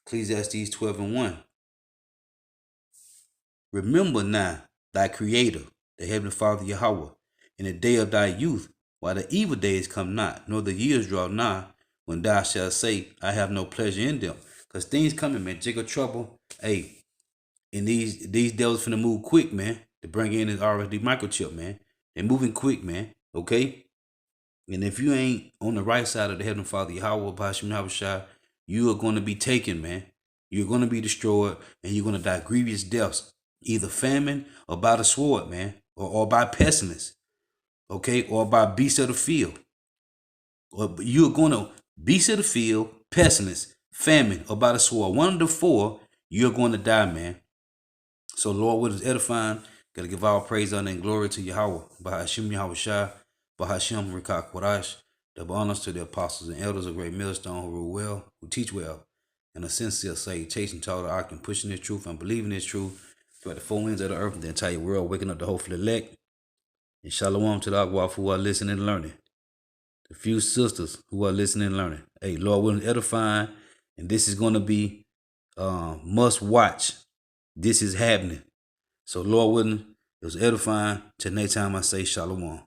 Ecclesiastes 12:1. Remember now thy Creator, the Heavenly Father Yahweh, in the day of thy youth, while the evil days come not, nor the years draw nigh, when thou shalt say, I have no pleasure in them. Because things coming, man. Jiggle trouble. Hey, and these devils finna move quick, man, to bring in this RSD microchip, man. They're moving quick, man. Okay? And if you ain't on the right side of the Heavenly Father Yahweh, Bashim Yahushua, you are going to be taken, man. You're going to be destroyed, and you're going to die grievous deaths, either famine or by the sword, man, or by pestilence, okay, or by beasts of the field. Or you're going to beasts of the field, pestilence, famine, or by the sword. One of the four, you're going to die, man. So, Lord, what is edifying? Got to give all praise, honor, and glory to Yahweh, Bahashim Yahushua, Bahashim Rikak Wadash, double honors to the apostles and elders of Great Millstone who rule well, who teach well, and a sincere salutation to all the ark and pushing this truth and believing this truth throughout the four winds of the earth and the entire world, waking up the hopeful elect. And shalom to the Akwaf who are listening and learning. The few sisters who are listening and learning. Hey, Lord, we're edifying, and this is going to be must watch. This is happening. So, Lord willing, it was edifying. Till next time I say shalom.